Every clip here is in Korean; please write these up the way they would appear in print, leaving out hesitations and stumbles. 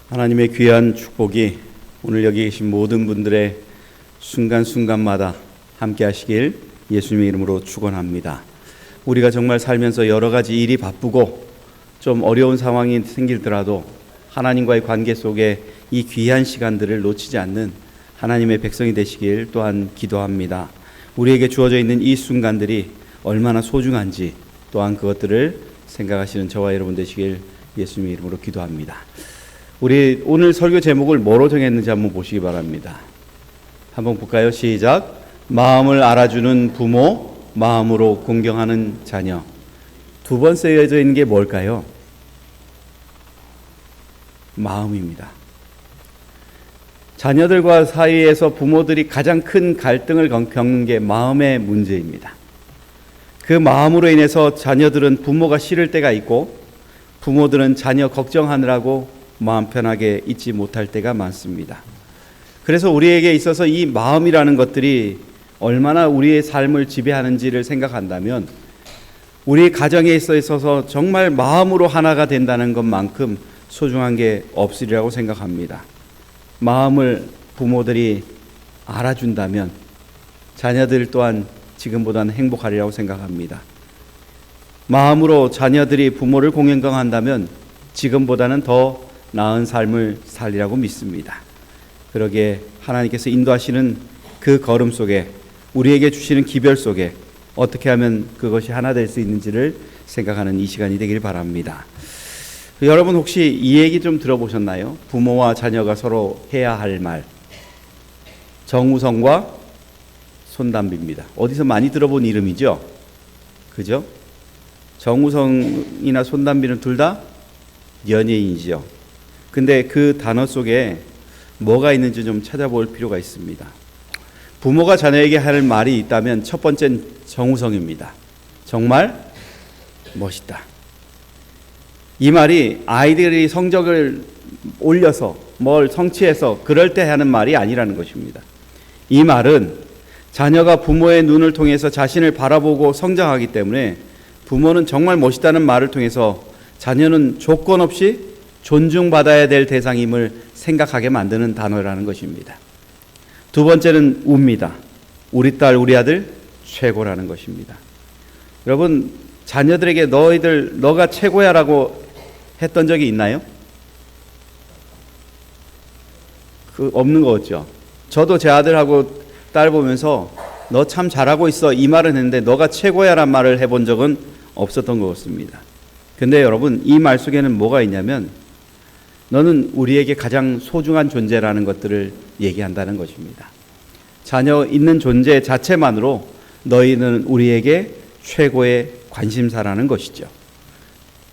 하나님의 귀한 축복이 오늘 여기 계신 모든 분들의 순간순간마다 함께 하시길 예수님의 이름으로 축원합니다. 우리가 정말 살면서 여러 가지 일이 바쁘고 좀 어려운 상황이 생길더라도 하나님과의 관계 속에 이 귀한 시간들을 놓치지 않는 하나님의 백성이 되시길 또한 기도합니다. 우리에게 주어져 있는 이 순간들이 얼마나 소중한지 또한 그것들을 생각하시는 저와 여러분 되시길 예수님의 이름으로 기도합니다. 우리 오늘 설교 제목을 뭐로 정했는지 한번 보시기 바랍니다. 한번 볼까요? 시작. 마음을 알아주는 부모, 마음으로 공경하는 자녀. 두 번 쓰여져 있는 게 뭘까요? 마음입니다. 자녀들과 사이에서 부모들이 가장 큰 갈등을 겪는 게 마음의 문제입니다. 그 마음으로 인해서 자녀들은 부모가 싫을 때가 있고 부모들은 자녀 걱정하느라고 마음 편하게 있지 못할 때가 많습니다. 그래서 우리에게 있어서 이 마음이라는 것들이 얼마나 우리의 삶을 지배하는지를 생각한다면 우리 가정에 있어서 정말 마음으로 하나가 된다는 것만큼 소중한 게 없으리라고 생각합니다. 마음을 부모들이 알아준다면 자녀들 또한 지금보다는 행복하리라고 생각합니다. 마음으로 자녀들이 부모를 공경한다면 지금보다는 더 나은 삶을 살리라고 믿습니다. 그러기에 하나님께서 인도하시는 그 걸음 속에 우리에게 주시는 기별 속에 어떻게 하면 그것이 하나 될 수 있는지를 생각하는 이 시간이 되길 바랍니다. 여러분 혹시 이 얘기 좀 들어보셨나요? 부모와 자녀가 서로 해야 할 말. 정우성과 손담비입니다. 어디서 많이 들어본 이름이죠? 그죠? 정우성이나 손담비는 둘 다 연예인이죠. 근데 그 단어 속에 뭐가 있는지 좀 찾아볼 필요가 있습니다. 부모가 자녀에게 할 말이 있다면 첫 번째는 정우성입니다. 정말 멋있다. 이 말이 아이들이 성적을 올려서 뭘 성취해서 그럴 때 하는 말이 아니라는 것입니다. 이 말은 자녀가 부모의 눈을 통해서 자신을 바라보고 성장하기 때문에 부모는 정말 멋있다는 말을 통해서 자녀는 조건 없이 존중받아야 될 대상임을 생각하게 만드는 단어라는 것입니다. 두 번째는 우입니다. 우리 딸, 우리 아들 최고라는 것입니다. 여러분, 자녀들에게 너가 최고야라고 했던 적이 있나요? 없는 거 같죠? 저도 제 아들하고 딸 보면서 너 참 잘하고 있어 이 말은 했는데 너가 최고야란 말을 해본 적은 없었던 것 같습니다. 근데 여러분, 이 말 속에는 뭐가 있냐면 너는 우리에게 가장 소중한 존재라는 것들을 얘기한다는 것입니다. 자녀 있는 존재 자체만으로 너희는 우리에게 최고의 관심사라는 것이죠.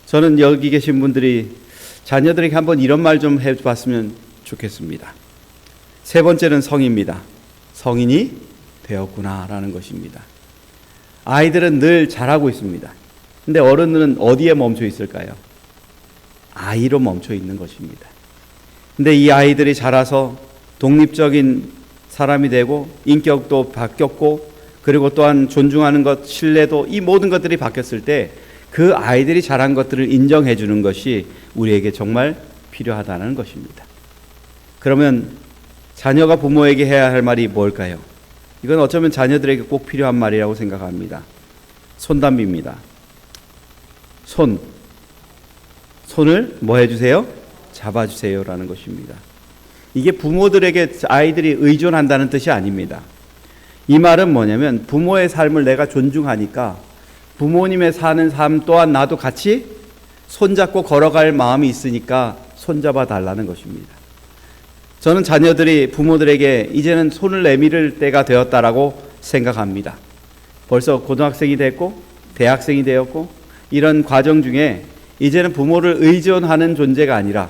저는 여기 계신 분들이 자녀들에게 한번 이런 말 좀 해봤으면 좋겠습니다. 세 번째는 성입니다. 성인이 되었구나라는 것입니다. 아이들은 늘 잘하고 있습니다. 근데 어른들은 어디에 멈춰 있을까요? 아이로 멈춰 있는 것입니다. 근데 이 아이들이 자라서 독립적인 사람이 되고 인격도 바뀌었고 그리고 또한 존중하는 것, 신뢰도 이 모든 것들이 바뀌었을 때 그 아이들이 잘한 것들을 인정해 주는 것이 우리에게 정말 필요하다는 것입니다. 그러면 자녀가 부모에게 해야 할 말이 뭘까요? 이건 어쩌면 자녀들에게 꼭 필요한 말이라고 생각합니다. 손담비입니다. 손을 뭐 해주세요? 잡아주세요라는 것입니다. 이게 부모들에게 아이들이 의존한다는 뜻이 아닙니다. 이 말은 뭐냐면 부모의 삶을 내가 존중하니까 부모님의 사는 삶 또한 나도 같이 손잡고 걸어갈 마음이 있으니까 손잡아 달라는 것입니다. 저는 자녀들이 부모들에게 이제는 손을 내밀을 때가 되었다라고 생각합니다. 벌써 고등학생이 됐고 대학생이 되었고 이런 과정 중에 이제는 부모를 의존하는 존재가 아니라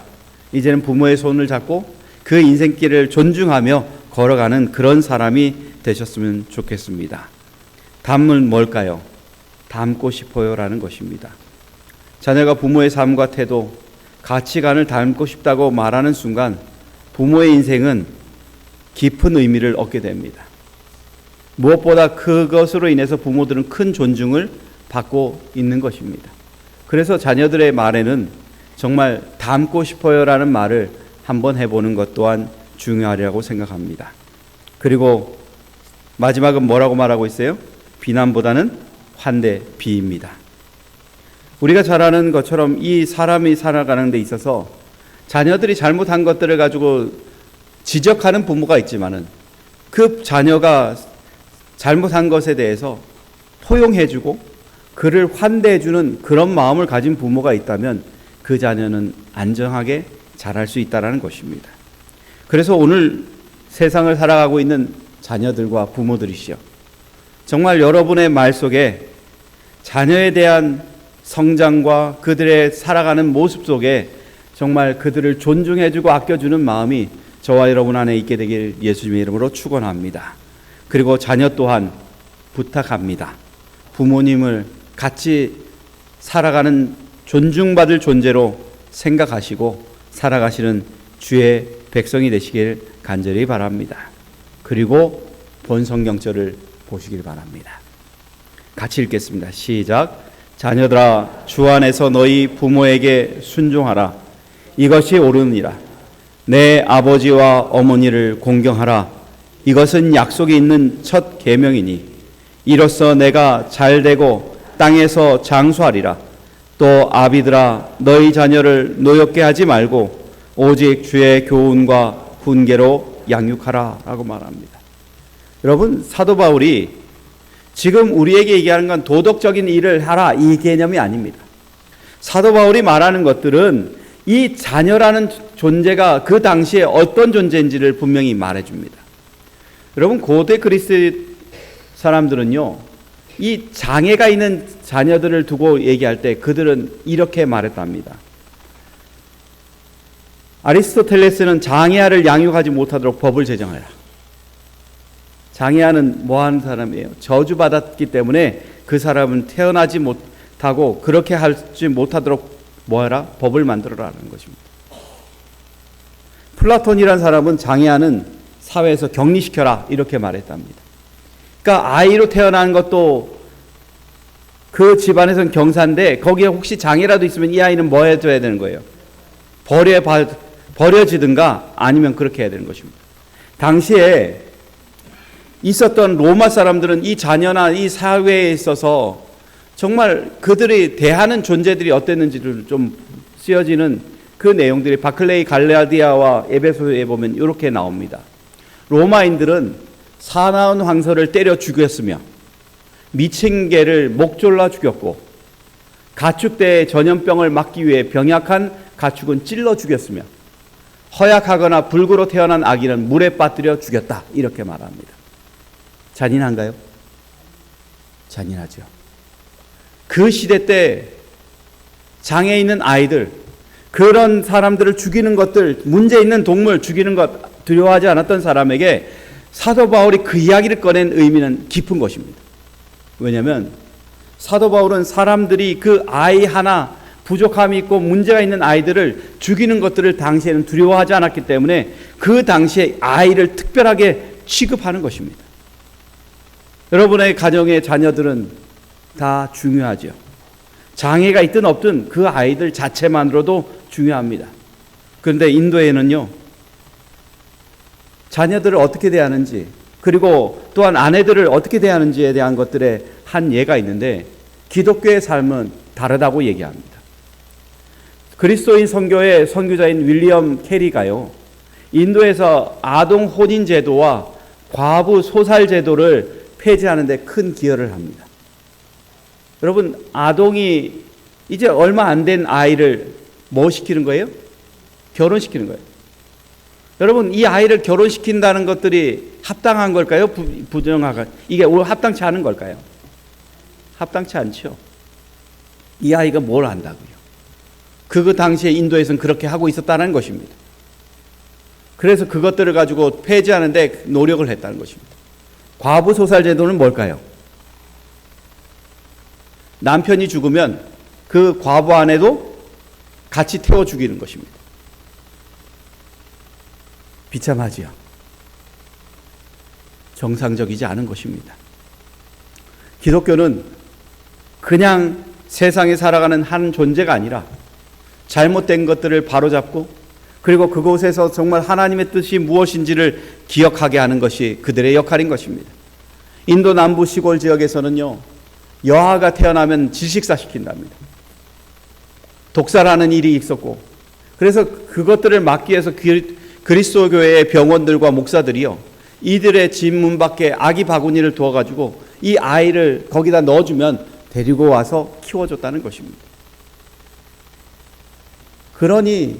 이제는 부모의 손을 잡고 그 인생길을 존중하며 걸어가는 그런 사람이 되셨으면 좋겠습니다. 담은 뭘까요? 닮고 싶어요라는 것입니다. 자녀가 부모의 삶과 태도, 가치관을 닮고 싶다고 말하는 순간 부모의 인생은 깊은 의미를 얻게 됩니다. 무엇보다 그것으로 인해서 부모들은 큰 존중을 받고 있는 것입니다. 그래서 자녀들의 말에는 정말 닮고 싶어요라는 말을 한번 해보는 것 또한 중요하리라고 생각합니다. 그리고 마지막은 뭐라고 말하고 있어요? 비난보다는 환대, 비입니다. 우리가 잘 아는 것처럼 이 사람이 살아가는 데 있어서 자녀들이 잘못한 것들을 가지고 지적하는 부모가 있지만은 그 자녀가 잘못한 것에 대해서 포용해주고 그를 환대해주는 그런 마음을 가진 부모가 있다면 그 자녀는 안정하게 자랄 수 있다는 것입니다. 그래서 오늘 세상을 살아가고 있는 자녀들과 부모들이시여, 정말 여러분의 말 속에 자녀에 대한 성장과 그들의 살아가는 모습 속에 정말 그들을 존중해주고 아껴주는 마음이 저와 여러분 안에 있게 되길 예수님의 이름으로 축원합니다. 그리고 자녀 또한 부탁합니다. 부모님을 같이 살아가는 존중받을 존재로 생각하시고 살아가시는 주의 백성이 되시길 간절히 바랍니다. 그리고 본 성경절을 보시길 바랍니다. 같이 읽겠습니다. 시작. 자녀들아, 주 안에서 너희 부모에게 순종하라. 이것이 옳으니라. 내 아버지와 어머니를 공경하라. 이것은 약속이 있는 첫 계명이니 이로써 내가 잘되고 땅에서 장수하리라. 또 아비들아, 너희 자녀를 노엽게 하지 말고 오직 주의 교훈과 훈계로 양육하라 라고 말합니다. 여러분, 사도 바울이 지금 우리에게 얘기하는 건 도덕적인 일을 하라 이 개념이 아닙니다. 사도 바울이 말하는 것들은 이 자녀라는 존재가 그 당시에 어떤 존재인지를 분명히 말해줍니다. 여러분, 고대 그리스 사람들은요, 이 장애가 있는 자녀들을 두고 얘기할 때 그들은 이렇게 말했답니다. 아리스토텔레스는 장애아를 양육하지 못하도록 법을 제정하라. 장애아는 뭐 하는 사람이에요? 저주받았기 때문에 그 사람은 태어나지 못하고 그렇게 하지 못하도록 뭐하라? 법을 만들어라는 것입니다. 플라톤이라는 사람은 장애아는 사회에서 격리시켜라 이렇게 말했답니다. 그러니까 아이로 태어난 것도 그 집안에서는 경사인데 거기에 혹시 장애라도 있으면 이 아이는 뭐 해줘야 되는 거예요? 버려지든가 아니면 그렇게 해야 되는 것입니다. 당시에 있었던 로마 사람들은 이 자녀나 이 사회에 있어서 정말 그들이 대하는 존재들이 어땠는지를 좀 쓰여지는 그 내용들이 바클레이 갈라디아와 에베소에 보면 이렇게 나옵니다. 로마인들은 사나운 황소를 때려 죽였으며 미친 개를 목 졸라 죽였고 가축대의 전염병을 막기 위해 병약한 가축은 찔러 죽였으며 허약하거나 불구로 태어난 아기는 물에 빠뜨려 죽였다 이렇게 말합니다. 잔인한가요? 잔인하죠. 그 시대 때 장애 있는 아이들, 그런 사람들을 죽이는 것들, 문제 있는 동물 죽이는 것 두려워하지 않았던 사람에게 사도 바울이 그 이야기를 꺼낸 의미는 깊은 것입니다. 왜냐하면 사도 바울은 사람들이 그 아이 하나 부족함이 있고 문제가 있는 아이들을 죽이는 것들을 당시에는 두려워하지 않았기 때문에 그 당시에 아이를 특별하게 취급하는 것입니다. 여러분의 가정의 자녀들은 다 중요하죠. 장애가 있든 없든 그 아이들 자체만으로도 중요합니다. 그런데 인도에는요, 자녀들을 어떻게 대하는지 그리고 또한 아내들을 어떻게 대하는지에 대한 것들의 한 예가 있는데 기독교의 삶은 다르다고 얘기합니다. 그리스도인 선교의 선교자인 윌리엄 캐리가요, 인도에서 아동 혼인 제도와 과부 소살 제도를 폐지하는 데 큰 기여를 합니다. 여러분, 아동이 이제 얼마 안 된 아이를 뭐 시키는 거예요? 결혼시키는 거예요. 여러분, 이 아이를 결혼시킨다는 것들이 합당한 걸까요? 부정하가 이게 합당치 않은 걸까요? 합당치 않죠. 이 아이가 뭘 안다고요? 그 당시에 인도에서는 그렇게 하고 있었다는 것입니다. 그래서 그것들을 가지고 폐지하는데 노력을 했다는 것입니다. 과부 소살 제도는 뭘까요? 남편이 죽으면 그 과부 아내도 같이 태워 죽이는 것입니다. 비참하지요. 정상적이지 않은 것입니다. 기독교는 그냥 세상에 살아가는 한 존재가 아니라 잘못된 것들을 바로잡고 그리고 그곳에서 정말 하나님의 뜻이 무엇인지를 기억하게 하는 것이 그들의 역할인 것입니다. 인도 남부 시골 지역에서는요, 여아가 태어나면 질식사시킨답니다. 독살하는 일이 있었고, 그래서 그것들을 막기 위해서 그리스도 교회의 병원들과 목사들이요, 이들의 집 문 밖에 아기 바구니를 두어가지고 이 아이를 거기다 넣어주면 데리고 와서 키워줬다는 것입니다. 그러니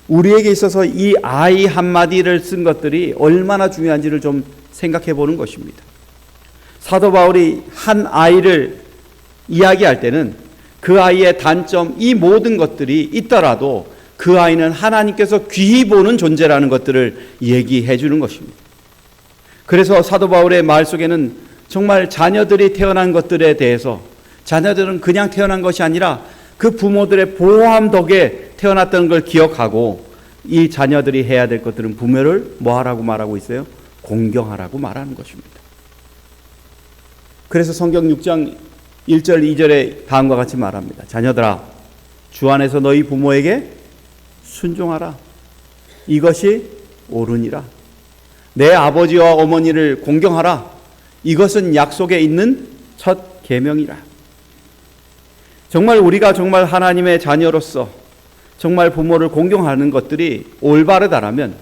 우리에게 있어서 이 아이 한마디를 쓴 것들이 얼마나 중요한지를 좀 생각해 보는 것입니다. 사도 바울이 한 아이를 이야기할 때는 그 아이의 단점, 이 모든 것들이 있더라도 그 아이는 하나님께서 귀히 보는 존재라는 것들을 얘기해 주는 것입니다. 그래서 사도 바울의 말 속에는 정말 자녀들이 태어난 것들에 대해서, 자녀들은 그냥 태어난 것이 아니라 그 부모들의 보호함 덕에 태어났던 걸 기억하고, 이 자녀들이 해야 될 것들은 부모를 뭐하라고 말하고 있어요? 공경하라고 말하는 것입니다. 그래서 성경 6장 1절 2절에 다음과 같이 말합니다. 자녀들아, 주 안에서 너희 부모에게 순종하라. 이것이 옳으니라. 내 아버지와 어머니를 공경하라. 이것은 약속에 있는 첫 계명이라. 정말 우리가 정말 하나님의 자녀로서 정말 부모를 공경하는 것들이 올바르다라면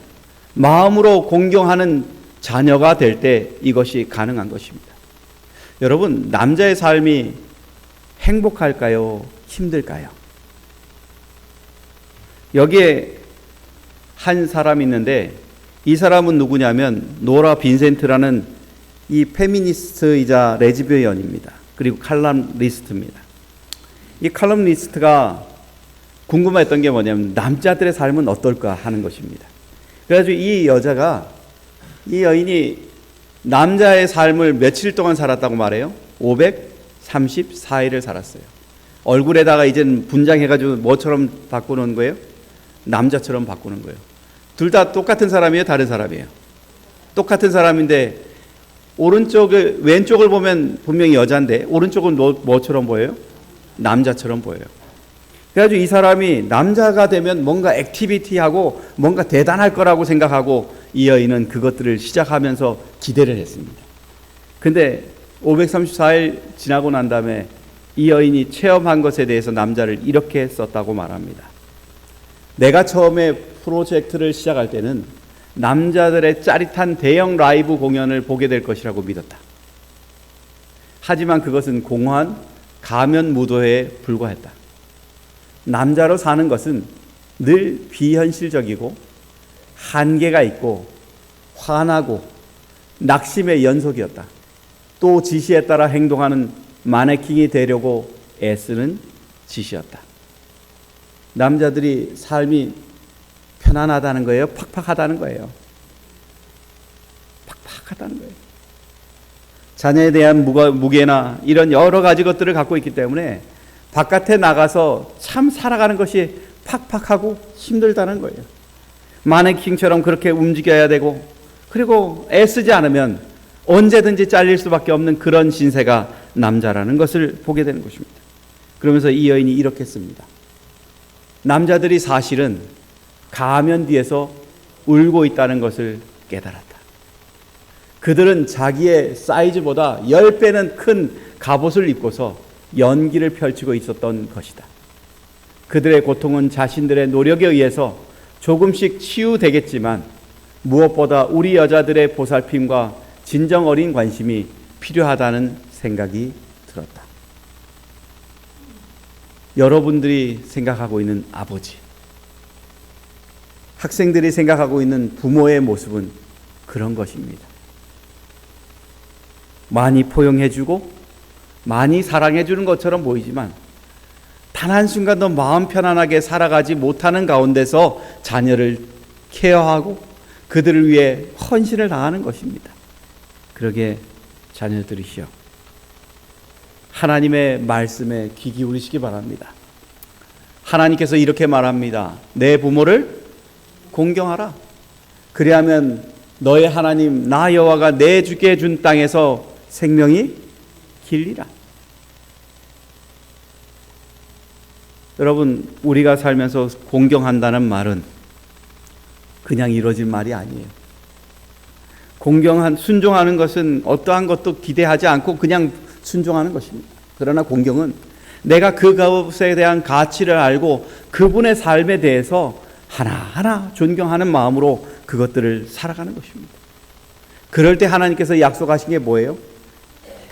마음으로 공경하는 자녀가 될 때 이것이 가능한 것입니다. 여러분, 남자의 삶이 행복할까요? 힘들까요? 여기에 한 사람이 있는데, 이 사람은 누구냐면 노라 빈센트라는 이 페미니스트이자 레즈비언입니다. 그리고 칼럼니스트입니다. 이 칼럼니스트가 궁금했던 게 뭐냐면 남자들의 삶은 어떨까 하는 것입니다. 그래가지고 이 여자가, 이 여인이 남자의 삶을 며칠 동안 살았다고 말해요. 534일을 살았어요. 얼굴에다가 이제는 분장해가지고 뭐처럼 바꾸는 거예요? 남자처럼 바꾸는 거예요. 둘 다 똑같은 사람이에요? 다른 사람이에요? 똑같은 사람인데 왼쪽을 보면 분명히 여자인데 오른쪽은 뭐처럼 보여요? 남자처럼 보여요. 그래가지고 이 사람이 남자가 되면 뭔가 액티비티하고 뭔가 대단할 거라고 생각하고 이 여인은 그것들을 시작하면서 기대를 했습니다. 근데 534일 지나고 난 다음에 이 여인이 체험한 것에 대해서 남자를 이렇게 썼다고 말합니다. 내가 처음에 프로젝트를 시작할 때는 남자들의 짜릿한 대형 라이브 공연을 보게 될 것이라고 믿었다. 하지만 그것은 공허한 가면 무도회에 불과했다. 남자로 사는 것은 늘 비현실적이고 한계가 있고 화나고 낙심의 연속이었다. 또 지시에 따라 행동하는 마네킹이 되려고 애쓰는 짓이었다. 남자들이 삶이 편안하다는 거예요? 팍팍하다는 거예요? 팍팍하다는 거예요. 자녀에 대한 무게나 이런 여러 가지 것들을 갖고 있기 때문에 바깥에 나가서 참 살아가는 것이 팍팍하고 힘들다는 거예요. 마네킹처럼 그렇게 움직여야 되고, 그리고 애쓰지 않으면 언제든지 잘릴 수밖에 없는 그런 신세가 남자라는 것을 보게 되는 것입니다. 그러면서 이 여인이 이렇게 씁니다. 남자들이 사실은 가면 뒤에서 울고 있다는 것을 깨달았다. 그들은 자기의 사이즈보다 10배는 큰 갑옷을 입고서 연기를 펼치고 있었던 것이다. 그들의 고통은 자신들의 노력에 의해서 조금씩 치유되겠지만 무엇보다 우리 여자들의 보살핌과 진정 어린 관심이 필요하다는 생각이 들었다. 여러분들이 생각하고 있는 아버지, 학생들이 생각하고 있는 부모의 모습은 그런 것입니다. 많이 포용해주고 많이 사랑해주는 것처럼 보이지만 단 한순간도 마음 편안하게 살아가지 못하는 가운데서 자녀를 케어하고 그들을 위해 헌신을 다하는 것입니다. 그러게 자녀들이시여, 하나님의 말씀에 귀 기울이시기 바랍니다. 하나님께서 이렇게 말합니다. 내 부모를 공경하라. 그리하면 너의 하나님 나 여호와가 내 주께 준 땅에서 생명이 길리라. 여러분, 우리가 살면서 공경한다는 말은 그냥 이루어진 말이 아니에요. 공경한 순종하는 것은 어떠한 것도 기대하지 않고 그냥 순종하는 것입니다. 그러나 공경은 내가 그것에 대한 가치를 알고 그분의 삶에 대해서 하나하나 존경하는 마음으로 그것들을 살아가는 것입니다. 그럴 때 하나님께서 약속하신 게 뭐예요?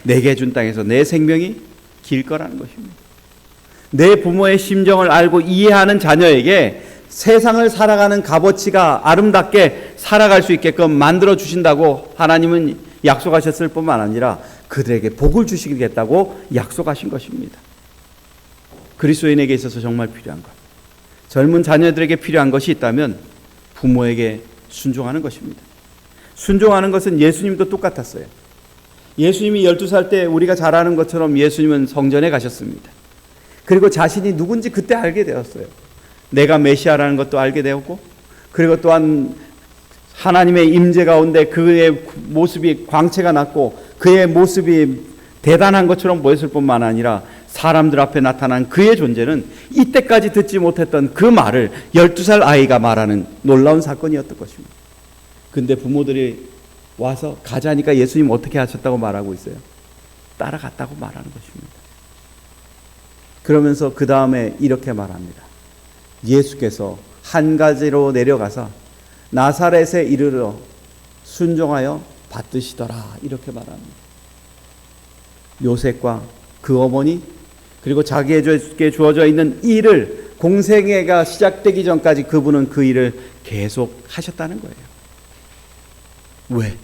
내게 준 땅에서 내 생명이 길 거라는 것입니다. 내 부모의 심정을 알고 이해하는 자녀에게 세상을 살아가는 값어치가 아름답게 살아갈 수 있게끔 만들어 주신다고 하나님은 약속하셨을 뿐만 아니라 그들에게 복을 주시겠다고 약속하신 것입니다. 그리스도인에게 있어서 정말 필요한 것, 젊은 자녀들에게 필요한 것이 있다면 부모에게 순종하는 것입니다. 순종하는 것은 예수님도 똑같았어요. 예수님이 12살 때 우리가 잘 아는 것처럼 예수님은 성전에 가셨습니다. 그리고 자신이 누군지 그때 알게 되었어요. 내가 메시아라는 것도 알게 되었고, 그리고 또한 하나님의 임재 가운데 그의 모습이 광채가 났고 그의 모습이 대단한 것처럼 보였을 뿐만 아니라 사람들 앞에 나타난 그의 존재는 이때까지 듣지 못했던 그 말을 12살 아이가 말하는 놀라운 사건이었던 것입니다. 근데 부모들이 와서 가자니까 예수님 어떻게 하셨다고 말하고 있어요? 따라갔다고 말하는 것입니다. 그러면서 그 다음에 이렇게 말합니다. 예수께서 한 가지로 내려가서 나사렛에 이르러 순종하여 받드시더라, 이렇게 말합니다. 요셉과 그 어머니 그리고 자기에게 주어져 있는 일을, 공생애가 시작되기 전까지 그분은 그 일을 계속 하셨다는 거예요. 왜?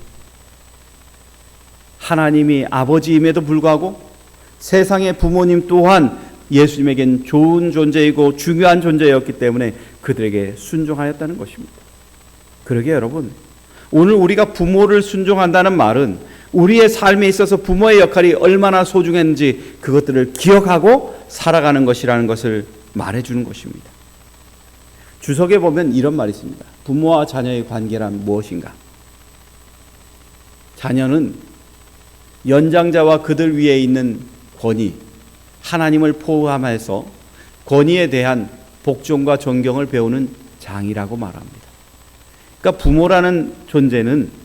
하나님이 아버지임에도 불구하고 세상의 부모님 또한 예수님에겐 좋은 존재이고 중요한 존재였기 때문에 그들에게 순종하였다는 것입니다. 그러게 여러분, 오늘 우리가 부모를 순종한다는 말은 우리의 삶에 있어서 부모의 역할이 얼마나 소중했는지 그것들을 기억하고 살아가는 것이라는 것을 말해주는 것입니다. 주석에 보면 이런 말이 있습니다. 부모와 자녀의 관계란 무엇인가? 자녀는 연장자와 그들 위에 있는 권위, 하나님을 포함해서 권위에 대한 복종과 존경을 배우는 장이라고 말합니다. 그러니까 부모라는 존재는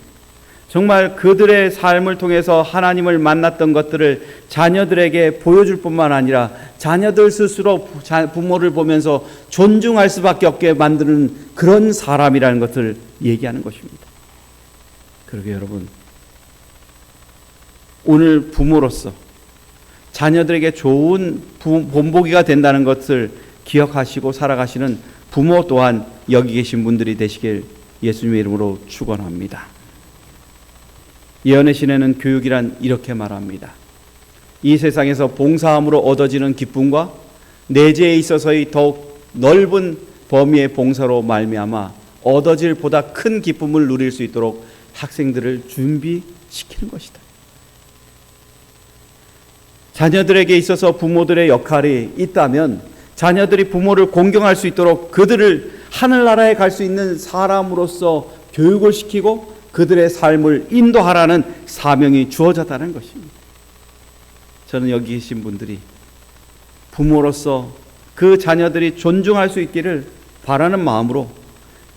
정말 그들의 삶을 통해서 하나님을 만났던 것들을 자녀들에게 보여줄 뿐만 아니라 자녀들 스스로 부모를 보면서 존중할 수밖에 없게 만드는 그런 사람이라는 것을 얘기하는 것입니다. 그러게 여러분, 오늘 부모로서 자녀들에게 좋은 본보기가 된다는 것을 기억하시고 살아가시는 부모 또한 여기 계신 분들이 되시길 예수님의 이름으로 축원합니다. 예언의 시내는 교육이란 이렇게 말합니다. 이 세상에서 봉사함으로 얻어지는 기쁨과 내재에 있어서의 더욱 넓은 범위의 봉사로 말미암아 얻어질 보다 큰 기쁨을 누릴 수 있도록 학생들을 준비시키는 것이다. 자녀들에게 있어서 부모들의 역할이 있다면 자녀들이 부모를 공경할 수 있도록 그들을 하늘나라에 갈 수 있는 사람으로서 교육을 시키고 그들의 삶을 인도하라는 사명이 주어졌다는 것입니다. 저는 여기 계신 분들이 부모로서 그 자녀들이 존중할 수 있기를 바라는 마음으로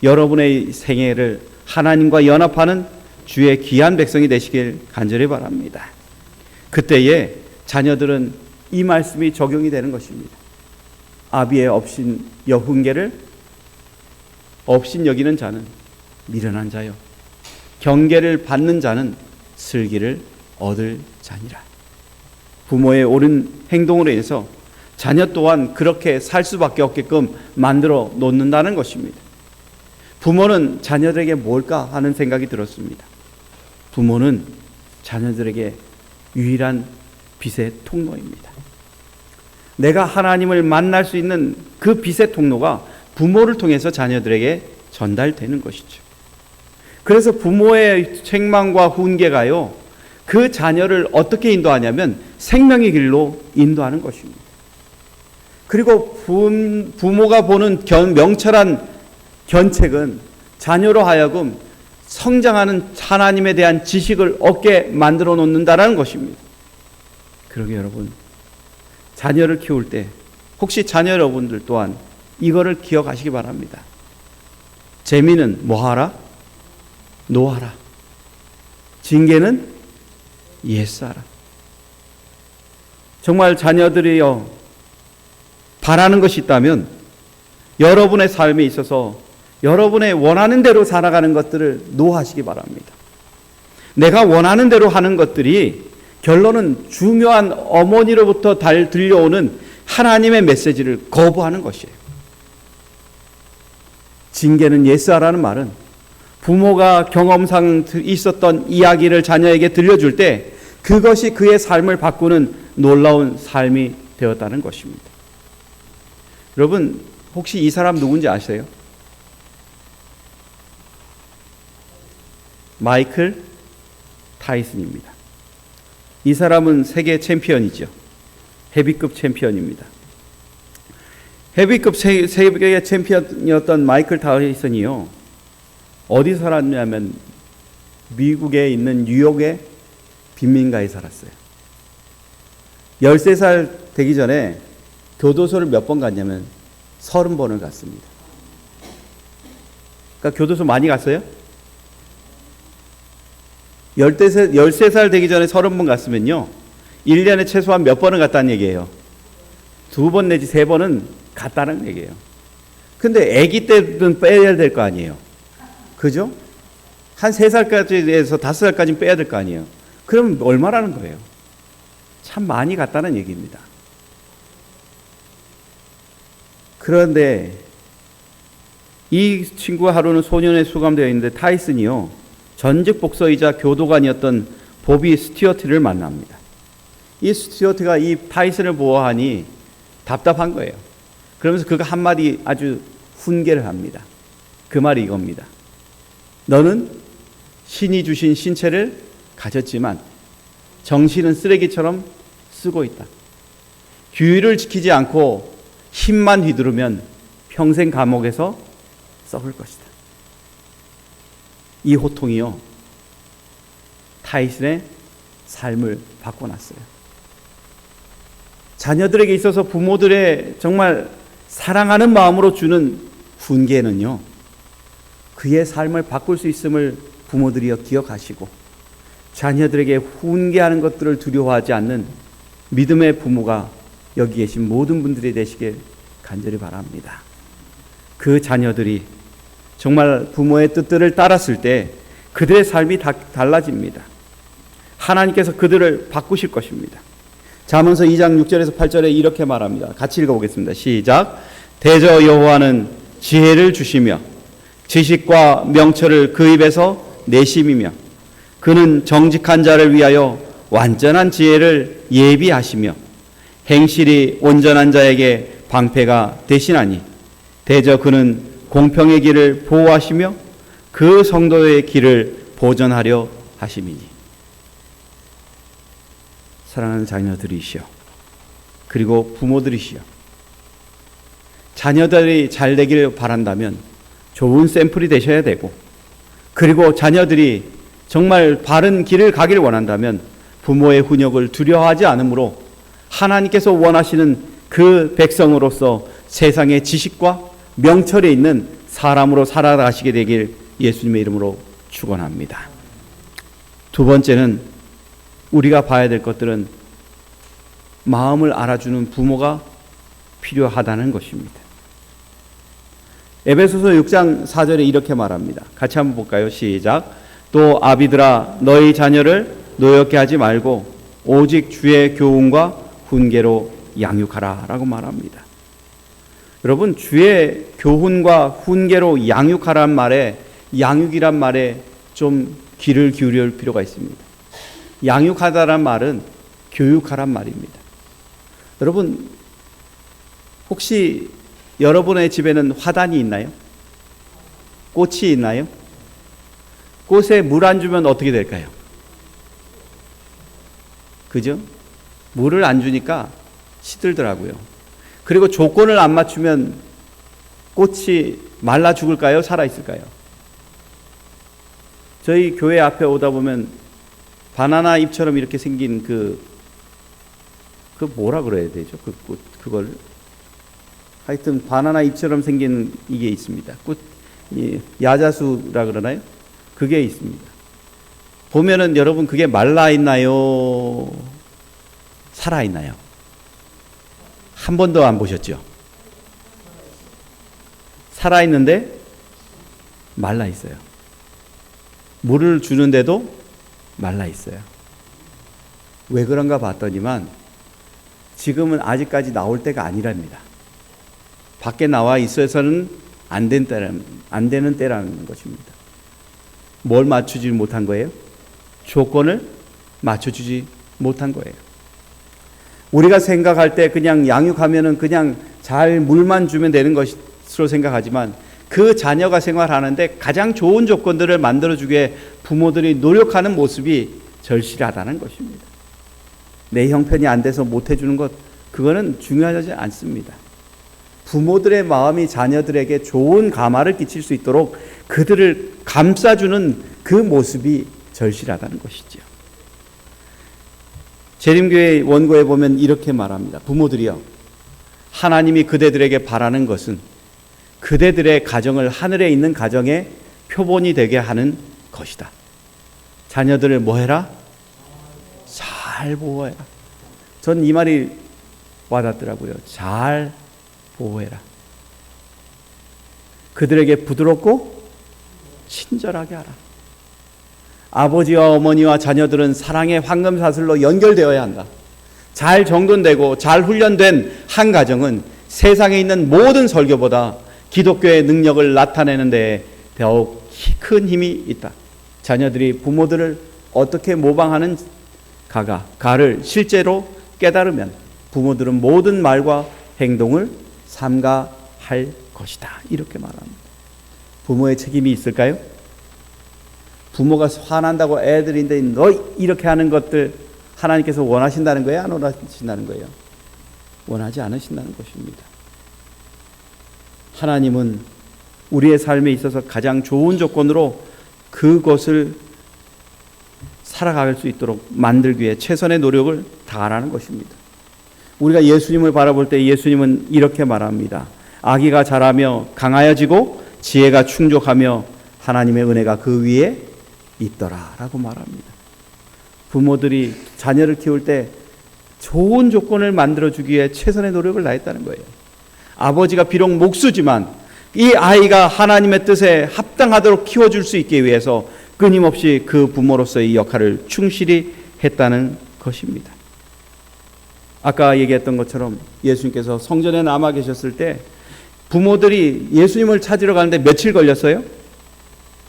여러분의 생애를 하나님과 연합하는 주의 귀한 백성이 되시길 간절히 바랍니다. 그때에 자녀들은 이 말씀이 적용이 되는 것입니다. 아비의 업신 여훈계를 업신 여기는 자는 미련한 자요, 경계를 받는 자는 슬기를 얻을 자니라. 부모의 옳은 행동으로 인해서 자녀 또한 그렇게 살 수밖에 없게끔 만들어 놓는다는 것입니다. 부모는 자녀들에게 뭘까 하는 생각이 들었습니다. 부모는 자녀들에게 유일한 빛의 통로입니다. 내가 하나님을 만날 수 있는 그 빛의 통로가 부모를 통해서 자녀들에게 전달되는 것이죠. 그래서 부모의 책망과 훈계가요, 그 자녀를 어떻게 인도하냐면 생명의 길로 인도하는 것입니다. 그리고 부모가 보는 명철한 견책은 자녀로 하여금 성장하는 하나님에 대한 지식을 얻게 만들어 놓는다는 것입니다. 그러게 여러분, 자녀를 키울 때 혹시 자녀 여러분들 또한 이거를 기억하시기 바랍니다. 재미는 뭐하라? 노하라. 징계는 예스하라. 정말 자녀들이요, 바라는 것이 있다면 여러분의 삶에 있어서 여러분의 원하는 대로 살아가는 것들을 노하시기 바랍니다. 내가 원하는 대로 하는 것들이 결론은 중요한 어머니로부터 들려오는 하나님의 메시지를 거부하는 것이에요. 징계는 예스하라는 말은 부모가 경험상 있었던 이야기를 자녀에게 들려줄 때 그것이 그의 삶을 바꾸는 놀라운 삶이 되었다는 것입니다. 여러분, 혹시 이 사람 누군지 아세요? 마이클 타이슨입니다. 이 사람은 세계 챔피언이죠. 헤비급 챔피언입니다. 헤비급 세계 챔피언이었던 마이클 타이슨이요, 어디 살았냐면 미국에 있는 뉴욕의 빈민가에 살았어요. 13살 되기 전에 교도소를 몇 번 갔냐면 30번을 갔습니다. 그러니까 교도소 많이 갔어요? 13살 되기 전에 30번 갔으면요, 1년에 최소한 몇 번을 갔다는 얘기예요? 2번 내지 3번은 갔다는 얘기예요. 근데 아기 때는 빼야 될 거 아니에요? 그죠? 한 3살까지에서 5살까지는 빼야 될 거 아니에요? 그럼 얼마라는 거예요? 참 많이 갔다는 얘기입니다. 그런데 이 친구가 하루는 소년에 수감되어 있는데 타이슨이요, 전직 복서이자 교도관이었던 보비 스튜어트를 만납니다. 이 스튜어트가 이 타이슨을 보호하니 답답한 거예요. 그러면서 그가 한마디 아주 훈계를 합니다. 그 말이 이겁니다. 너는 신이 주신 신체를 가졌지만 정신은 쓰레기처럼 쓰고 있다. 규율을 지키지 않고 힘만 휘두르면 평생 감옥에서 썩을 것이다. 이 호통이요, 타이슨의 삶을 바꿔놨어요. 자녀들에게 있어서 부모들의 정말 사랑하는 마음으로 주는 훈계는요, 그의 삶을 바꿀 수 있음을 부모들이여 기억하시고 자녀들에게 훈계하는 것들을 두려워하지 않는 믿음의 부모가 여기 계신 모든 분들이 되시길 간절히 바랍니다. 그 자녀들이 정말 부모의 뜻들을 따랐을 때 그들의 삶이 달라집니다. 하나님께서 그들을 바꾸실 것입니다. 잠언서 2장 6절에서 8절에 이렇게 말합니다. 같이 읽어보겠습니다. 시작. 대저 여호와는 지혜를 주시며 지식과 명철을 그 입에서 내심이며 그는 정직한 자를 위하여 완전한 지혜를 예비하시며 행실이 온전한 자에게 방패가 되시나니 대저 그는 공평의 길을 보호하시며 그 성도의 길을 보전하려 하심이니. 사랑하는 자녀들이시여, 그리고 부모들이시여, 자녀들이 잘 되기를 바란다면 좋은 샘플이 되셔야 되고, 그리고 자녀들이 정말 바른 길을 가길 원한다면 부모의 훈육을 두려워하지 않으므로 하나님께서 원하시는 그 백성으로서 세상의 지식과 명철에 있는 사람으로 살아가시게 되길 예수님의 이름으로 축원합니다. 두 번째는 우리가 봐야 될 것들은 마음을 알아주는 부모가 필요하다는 것입니다. 에베소서 6장 4절에 이렇게 말합니다. 같이 한번 볼까요? 시작. 또 아비들아 너희 자녀를 노엽게 하지 말고 오직 주의 교훈과 훈계로 양육하라 라고 말합니다. 여러분, 주의 교훈과 훈계로 양육하란 말에, 양육이란 말에 좀 귀를 기울일 필요가 있습니다. 양육하다란 말은 교육하란 말입니다. 여러분, 혹시 여러분의 집에는 화단이 있나요? 꽃이 있나요? 꽃에 물 안 주면 어떻게 될까요? 그죠? 물을 안 주니까 시들더라고요. 그리고 조건을 안 맞추면 꽃이 말라 죽을까요? 살아 있을까요? 저희 교회 앞에 오다 보면 바나나 잎처럼 이렇게 생긴 그 뭐라 그래야 되죠? 그 꽃, 그걸 하여튼 바나나 잎처럼 생긴 이게 있습니다. 꽃, 이 야자수라 그러나요? 그게 있습니다. 보면은 여러분 그게 말라 있나요? 살아 있나요? 한 번도 안 보셨죠? 살아 있는데 말라 있어요. 물을 주는데도 말라 있어요. 왜 그런가 봤더니만 지금은 아직까지 나올 때가 아니랍니다. 밖에 나와 있어서는 안 되는 때라는 것입니다. 뭘 맞추지 못한 거예요? 조건을 맞춰주지 못한 거예요. 우리가 생각할 때 그냥 양육하면은 그냥 잘 물만 주면 되는 것으로 생각하지만 그 자녀가 생활하는데 가장 좋은 조건들을 만들어주기에 부모들이 노력하는 모습이 절실하다는 것입니다. 내 형편이 안 돼서 못 해주는 것, 그거는 중요하지 않습니다. 부모들의 마음이 자녀들에게 좋은 감화를 끼칠 수 있도록 그들을 감싸주는 그 모습이 절실하다는 것이죠. 재림교회 원고에 보면 이렇게 말합니다. 부모들이요, 하나님이 그대들에게 바라는 것은 그대들의 가정을 하늘에 있는 가정의 표본이 되게 하는 것이다. 자녀들을 뭐 해라? 잘 보호해라. 전 이 말이 와닿더라고요. 잘 보호해라. 그들에게 부드럽고 친절하게 하라. 아버지와 어머니와 자녀들은 사랑의 황금사슬로 연결되어야 한다. 잘 정돈되고 잘 훈련된 한 가정은 세상에 있는 모든 설교보다 기독교의 능력을 나타내는 데 더욱 큰 힘이 있다. 자녀들이 부모들을 어떻게 모방하는 가를 실제로 깨달으면 부모들은 모든 말과 행동을 삼가할 것이다. 이렇게 말합니다. 부모의 책임이 있을까요? 부모가 화난다고 애들인데 너 이렇게 하는 것들 하나님께서 원하신다는 거예요? 안 원하신다는 거예요? 원하지 않으신다는 것입니다. 하나님은 우리의 삶에 있어서 가장 좋은 조건으로 그것을 살아갈 수 있도록 만들기 위해 최선의 노력을 다하라는 것입니다. 우리가 예수님을 바라볼 때 예수님은 이렇게 말합니다. 아기가 자라며 강하여지고 지혜가 충족하며 하나님의 은혜가 그 위에 있더라 라고 말합니다. 부모들이 자녀를 키울 때 좋은 조건을 만들어주기 위해 최선의 노력을 다했다는 거예요. 아버지가 비록 목수지만 이 아이가 하나님의 뜻에 합당하도록 키워줄 수 있기 위해서 끊임없이 그 부모로서의 역할을 충실히 했다는 것입니다. 아까 얘기했던 것처럼 예수님께서 성전에 남아 계셨을 때 부모들이 예수님을 찾으러 가는데 며칠 걸렸어요?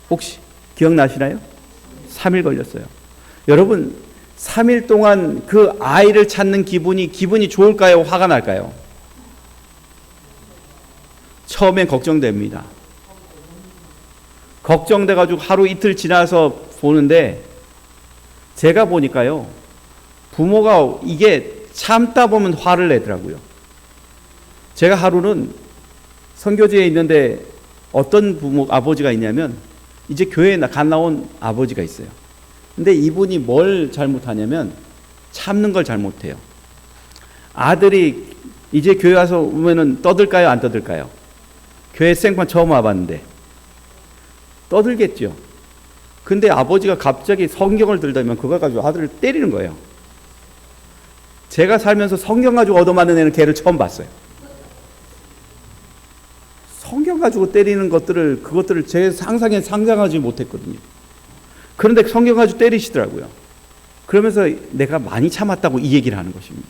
혹시 기억나시나요? 3일 걸렸어요. 여러분, 3일 동안 그 아이를 찾는 기분이 좋을까요? 화가 날까요? 처음엔 걱정됩니다. 걱정돼가지고 하루 이틀 지나서 보는데 제가 보니까요, 부모가 이게 참다 보면 화를 내더라고요. 제가 하루는 선교지에 있는데 어떤 아버지가 있냐면 이제 교회에 갓 나온 아버지가 있어요. 근데 이분이 뭘 잘못하냐면 참는 걸 잘못해요. 아들이 이제 교회 와서 오면은 떠들까요? 안 떠들까요? 교회 생판 처음 와봤는데 떠들겠죠. 근데 아버지가 갑자기 성경을 들다면 그걸 가지고 아들을 때리는 거예요. 제가 살면서 성경 가지고 얻어맞는 애는 걔를 처음 봤어요. 성경 가지고 때리는 그것들을 제 상상에 상상하지 못했거든요. 그런데 성경 가지고 때리시더라고요. 그러면서 내가 많이 참았다고 이 얘기를 하는 것입니다.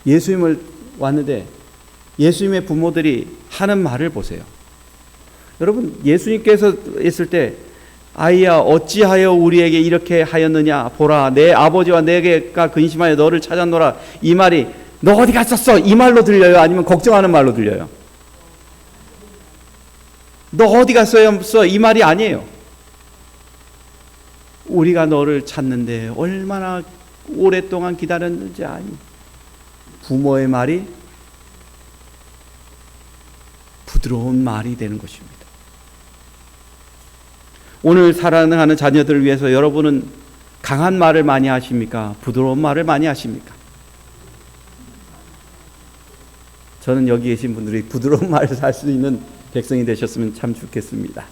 예수님을 왔는데 예수님의 부모들이 하는 말을 보세요. 여러분, 예수님께서 있을 때 아이야 어찌하여 우리에게 이렇게 하였느냐 보라 내 아버지와 내게가 근심하여 너를 찾았노라. 이 말이 너 어디 갔었어? 이 말로 들려요? 아니면 걱정하는 말로 들려요? 너 어디 갔어요? 이 말이 아니에요. 우리가 너를 찾는데 얼마나 오랫동안 기다렸는지 아니. 부모의 말이 부드러운 말이 되는 것입니다. 오늘 사랑하는 자녀들을 위해서 여러분은 강한 말을 많이 하십니까? 부드러운 말을 많이 하십니까? 저는 여기 계신 분들이 부드러운 말을 할 수 있는 백성이 되셨으면 참 좋겠습니다.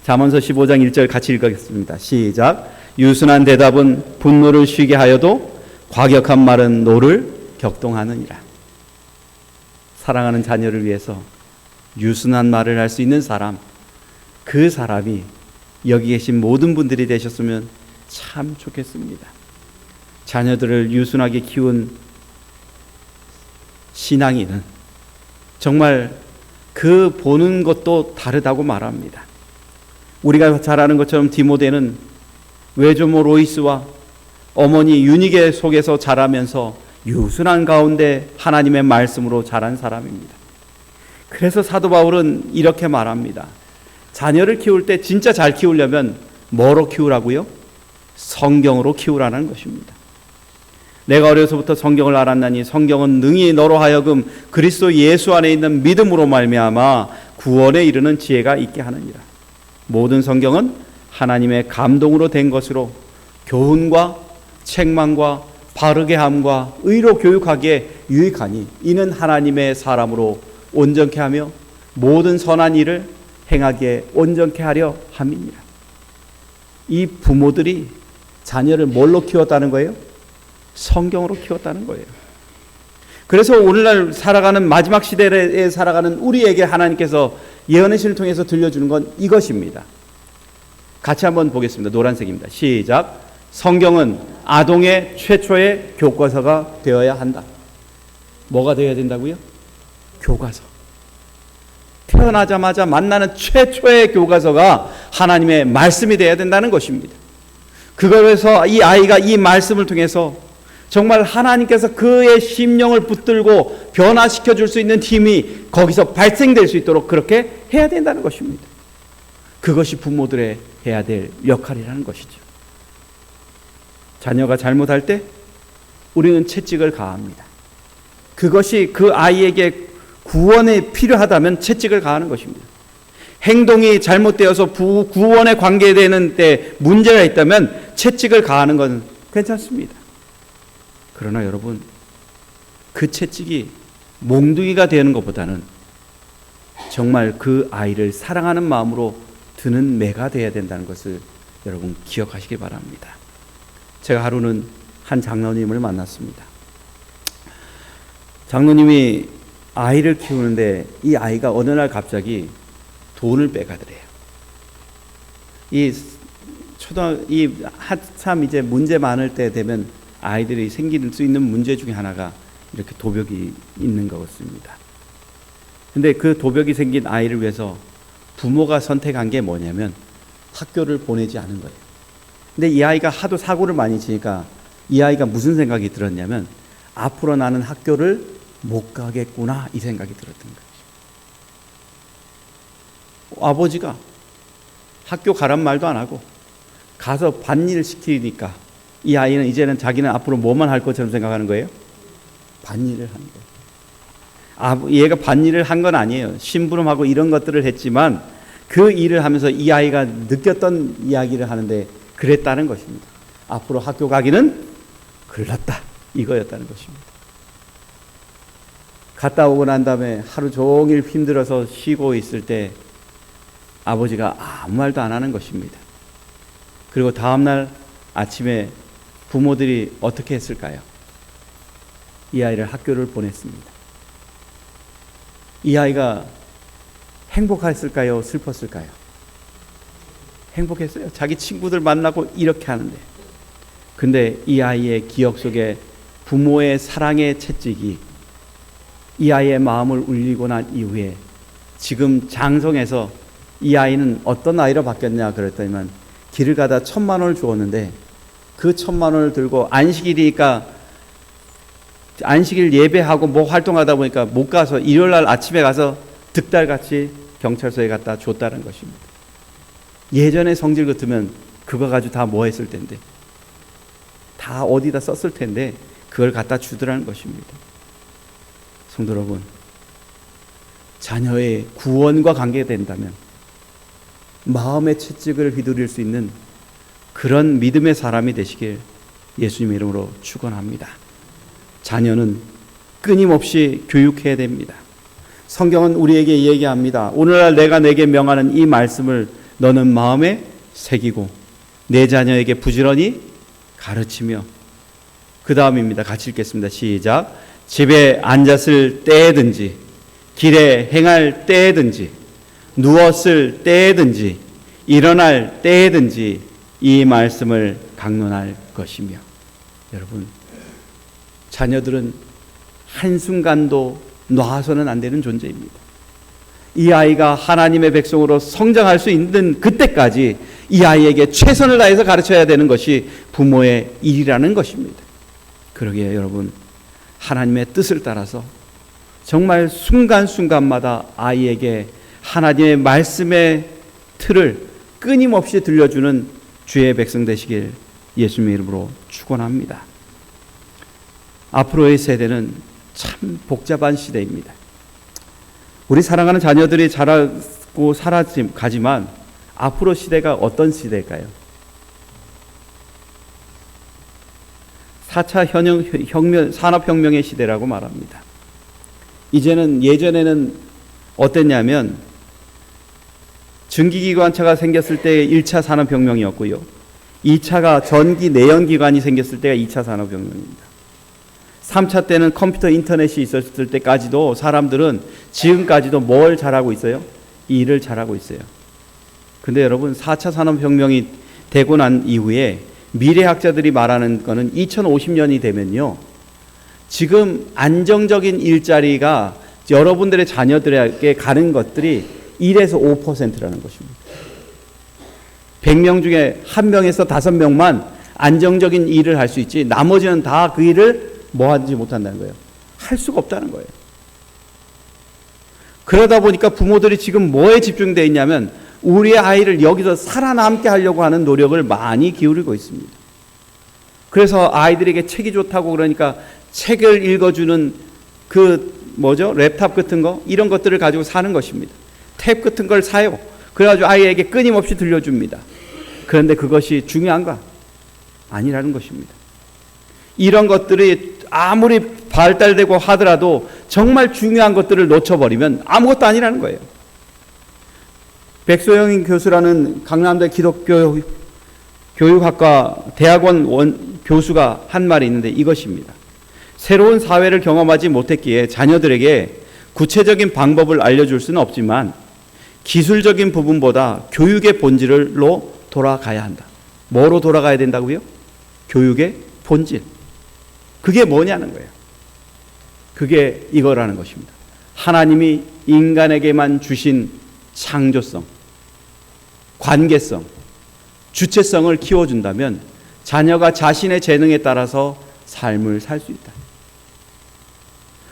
잠언서 15장 1절 같이 읽겠습니다. 시작. 유순한 대답은 분노를 쉬게 하여도 과격한 말은 노를 격동하느니라. 사랑하는 자녀를 위해서 유순한 말을 할 수 있는 사람, 그 사람이 여기 계신 모든 분들이 되셨으면 참 좋겠습니다. 자녀들을 유순하게 키운 신앙인은 정말 그 보는 것도 다르다고 말합니다. 우리가 잘 아는 것처럼 디모데는 외조모 로이스와 어머니 유니게 속에서 자라면서 유순한 가운데 하나님의 말씀으로 자란 사람입니다. 그래서 사도 바울은 이렇게 말합니다. 자녀를 키울 때 진짜 잘 키우려면 뭐로 키우라고요? 성경으로 키우라는 것입니다. 내가 어려서부터 성경을 알았나니 성경은 능히 너로 하여금 그리스도 예수 안에 있는 믿음으로 말미암아 구원에 이르는 지혜가 있게 하느니라. 모든 성경은 하나님의 감동으로 된 것으로 교훈과 책망과 바르게 함과 의로 교육하기에 유익하니 이는 하나님의 사람으로 온전케 하며 모든 선한 일을 행하기에 온전케 하려 함이니라. 이 부모들이 자녀를 뭘로 키웠다는 거예요? 성경으로 키웠다는 거예요. 그래서 오늘날 살아가는 마지막 시대에 살아가는 우리에게 하나님께서 예언의 신을 통해서 들려주는 건 이것입니다. 같이 한번 보겠습니다. 노란색입니다. 시작. 성경은 아동의 최초의 교과서가 되어야 한다. 뭐가 되어야 된다고요? 교과서. 태어나자마자 만나는 최초의 교과서가 하나님의 말씀이 되어야 된다는 것입니다. 그거에서 이 아이가 이 말씀을 통해서 정말 하나님께서 그의 심령을 붙들고 변화시켜 줄 수 있는 힘이 거기서 발생될 수 있도록 그렇게 해야 된다는 것입니다. 그것이 부모들의 해야 될 역할이라는 것이죠. 자녀가 잘못할 때 우리는 채찍을 가합니다. 그것이 그 아이에게 구원이 필요하다면 채찍을 가하는 것입니다. 행동이 잘못되어서 구원에 관계되는 때 문제가 있다면 채찍을 가하는 건 괜찮습니다. 그러나 여러분, 그 채찍이 몽둥이가 되는 것보다는 정말 그 아이를 사랑하는 마음으로 드는 매가 되어야 된다는 것을 여러분 기억하시기 바랍니다. 제가 하루는 한 장로님을 만났습니다. 장로님이 아이를 키우는데 이 아이가 어느 날 갑자기 돈을 빼가더래요. 이 한참 이제 문제 많을 때 되면 아이들이 생길 수 있는 문제 중에 하나가 이렇게 도벽이 있는 것입니다. 근데 그 도벽이 생긴 아이를 위해서 부모가 선택한 게 뭐냐면 학교를 보내지 않은 거예요. 근데 이 아이가 하도 사고를 많이 치니까 이 아이가 무슨 생각이 들었냐면 앞으로 나는 학교를 못 가겠구나 이 생각이 들었던 거죠. 아버지가 학교 가란 말도 안 하고 가서 밭일을 시키니까 이 아이는 이제는 자기는 앞으로 뭐만 할 것처럼 생각하는 거예요? 밭일을 하는 거예요. 얘가 밭일을 한 건 아니에요. 심부름하고 이런 것들을 했지만 그 일을 하면서 이 아이가 느꼈던 이야기를 하는데 그랬다는 것입니다. 앞으로 학교 가기는 글렀다 이거였다는 것입니다. 갔다 오고 난 다음에 하루 종일 힘들어서 쉬고 있을 때 아버지가 아무 말도 안 하는 것입니다. 그리고 다음날 아침에 부모들이 어떻게 했을까요? 이 아이를 학교를 보냈습니다. 이 아이가 행복했을까요? 슬펐을까요? 행복했어요. 자기 친구들 만나고 이렇게 하는데. 근데 이 아이의 기억 속에 부모의 사랑의 채찍이 이 아이의 마음을 울리고 난 이후에 지금 장성에서 이 아이는 어떤 아이로 바뀌었냐 그랬더니만 길을 가다 1,000만 원을 주었는데 그 1,000만 원을 들고 안식일이니까 안식일 예배하고 뭐 활동하다 보니까 못 가서 일요일날 아침에 가서 득달같이 경찰서에 갖다 줬다는 것입니다. 예전의 성질 같으면 그거 가지고 다 뭐 했을 텐데 다 어디다 썼을 텐데 그걸 갖다 주더라는 것입니다. 성도 여러분, 자녀의 구원과 관계된다면 마음의 채찍을 휘두를 수 있는 그런 믿음의 사람이 되시길 예수님의 이름으로 축원합니다. 자녀는 끊임없이 교육해야 됩니다. 성경은 우리에게 얘기합니다. 오늘날 내가 내게 명하는 이 말씀을 너는 마음에 새기고 내 자녀에게 부지런히 가르치며, 그 다음입니다. 같이 읽겠습니다. 시작. 집에 앉았을 때든지 길에 행할 때든지 누웠을 때든지 일어날 때든지 이 말씀을 강론할 것이며. 여러분, 자녀들은 한순간도 놔서는 안 되는 존재입니다. 이 아이가 하나님의 백성으로 성장할 수 있는 그때까지 이 아이에게 최선을 다해서 가르쳐야 되는 것이 부모의 일이라는 것입니다. 그러기에 여러분, 하나님의 뜻을 따라서 정말 순간순간마다 아이에게 하나님의 말씀의 틀을 끊임없이 들려주는 주의 백성 되시길 예수님의 이름으로 축원합니다. 앞으로의 세대는 참 복잡한 시대입니다. 우리 사랑하는 자녀들이 자라고 살아가지만 앞으로 시대가 어떤 시대일까요? 4차 산업혁명의 시대라고 말합니다. 이제는, 예전에는 어땠냐면 증기기관차가 생겼을 때 1차 산업혁명이었고요. 2차가 전기 내연기관이 생겼을 때가 2차 산업혁명입니다. 3차 때는 컴퓨터 인터넷이 있었을 때까지도 사람들은 지금까지도 뭘 잘하고 있어요? 이 일을 잘하고 있어요. 근데 여러분, 4차 산업혁명이 되고 난 이후에 미래학자들이 말하는 거는 2050년이 되면요, 지금 안정적인 일자리가 여러분들의 자녀들에게 가는 것들이 1에서 5%라는 것입니다. 100명 중에 1명에서 5명만 안정적인 일을 할 수 있지, 나머지는 다 그 일을 뭐 하지 못한다는 거예요. 할 수가 없다는 거예요. 그러다 보니까 부모들이 지금 뭐에 집중되어 있냐면 우리의 아이를 여기서 살아남게 하려고 하는 노력을 많이 기울이고 있습니다. 그래서 아이들에게 책이 좋다고 그러니까 책을 읽어주는 랩탑 같은 거, 이런 것들을 가지고 사는 것입니다. 탭 같은 걸 사요. 그래가지고 아이에게 끊임없이 들려줍니다. 그런데 그것이 중요한가? 아니라는 것입니다. 이런 것들이 아무리 발달되고 하더라도 정말 중요한 것들을 놓쳐버리면 아무것도 아니라는 거예요. 백소영 교수라는 강남대 기독교 교육학과 대학원 교수가 한 말이 있는데 이것입니다. 새로운 사회를 경험하지 못했기에 자녀들에게 구체적인 방법을 알려줄 수는 없지만 기술적인 부분보다 교육의 본질로 돌아가야 한다. 뭐로 돌아가야 된다고요? 교육의 본질. 그게 뭐냐는 거예요. 그게 이거라는 것입니다. 하나님이 인간에게만 주신 창조성, 관계성, 주체성을 키워준다면 자녀가 자신의 재능에 따라서 삶을 살 수 있다.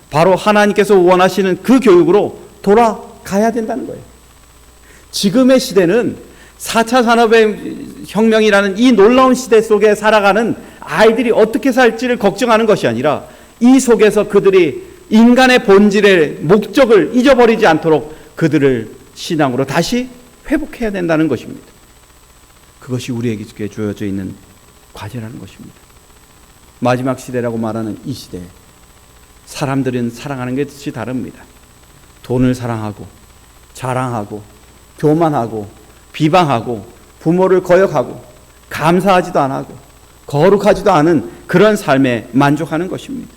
바로 하나님께서 원하시는 그 교육으로 돌아가야 된다는 거예요. 지금의 시대는 4차 산업혁명이라는 이 놀라운 시대 속에 살아가는 아이들이 어떻게 살지를 걱정하는 것이 아니라 이 속에서 그들이 인간의 본질의 목적을 잊어버리지 않도록 그들을 신앙으로 다시 회복해야 된다는 것입니다. 그것이 우리에게 주어져 있는 과제라는 것입니다. 마지막 시대라고 말하는 이 시대에 사람들은 사랑하는 것이 다릅니다. 돈을 사랑하고 자랑하고 교만하고 비방하고 부모를 거역하고 감사하지도 않고 거룩하지도 않은 그런 삶에 만족하는 것입니다.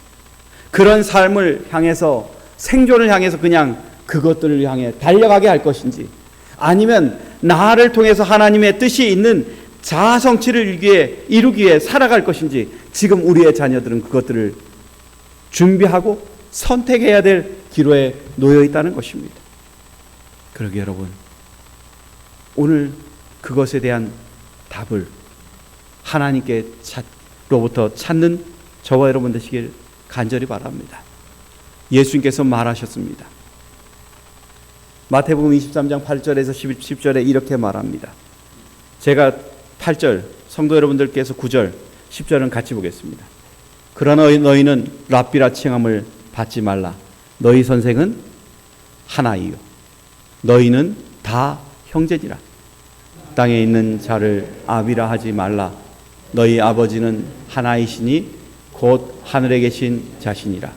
그런 삶을 향해서, 생존을 향해서 그냥 그것들을 향해 달려가게 할 것인지, 아니면 나를 통해서 하나님의 뜻이 있는 자아 성취를 이루기 위해 살아갈 것인지, 지금 우리의 자녀들은 그것들을 준비하고 선택해야 될 기로에 놓여 있다는 것입니다. 그러게 여러분, 오늘 그것에 대한 답을 하나님께로부터 찾는 저와 여러분 되시길 간절히 바랍니다. 예수님께서 말하셨습니다. 마태복음 23장 8절에서 10절에 이렇게 말합니다. 제가 8절, 성도 여러분들께서 9절, 10절은 같이 보겠습니다. 그러나 너희는 랍비라 칭함을 받지 말라. 너희 선생은 하나이요 너희는 다 형제니라. 땅에 있는 자를 아비라 하지 말라. 너희 아버지는 하나이시니 곧 하늘에 계신 자신이라.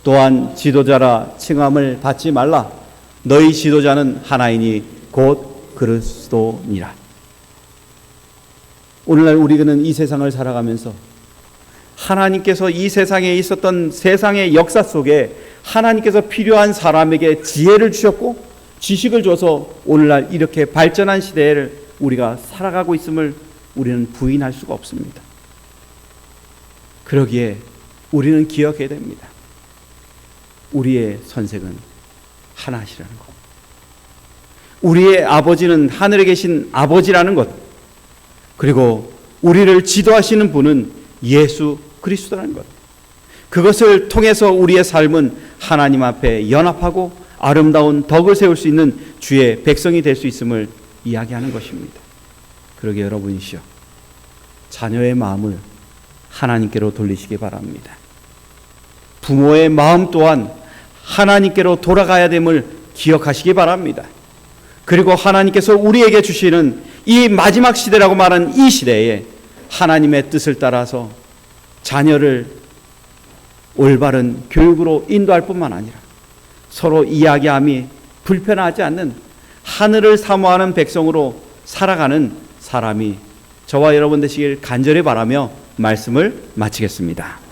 또한 지도자라 칭함을 받지 말라. 너희 지도자는 하나이니 곧 그리스도니라. 오늘날 우리는 이 세상을 살아가면서 하나님께서 이 세상에 있었던 세상의 역사 속에 하나님께서 필요한 사람에게 지혜를 주셨고 지식을 줘서 오늘날 이렇게 발전한 시대를 우리가 살아가고 있음을 우리는 부인할 수가 없습니다. 그러기에 우리는 기억해야 됩니다. 우리의 선생은 하나시라는 것. 우리의 아버지는 하늘에 계신 아버지라는 것. 그리고 우리를 지도하시는 분은 예수 그리스도라는 것. 그것을 통해서 우리의 삶은 하나님 앞에 연합하고 아름다운 덕을 세울 수 있는 주의 백성이 될 수 있음을 이야기하는 것입니다. 그러게 여러분이시여, 자녀의 마음을 하나님께로 돌리시기 바랍니다. 부모의 마음 또한 하나님께로 돌아가야 됨을 기억하시기 바랍니다. 그리고 하나님께서 우리에게 주시는 이 마지막 시대라고 말하는 이 시대에 하나님의 뜻을 따라서 자녀를 올바른 교육으로 인도할 뿐만 아니라 서로 이야기함이 불편하지 않는 하늘을 사모하는 백성으로 살아가는 사람이 저와 여러분 되시길 간절히 바라며 말씀을 마치겠습니다.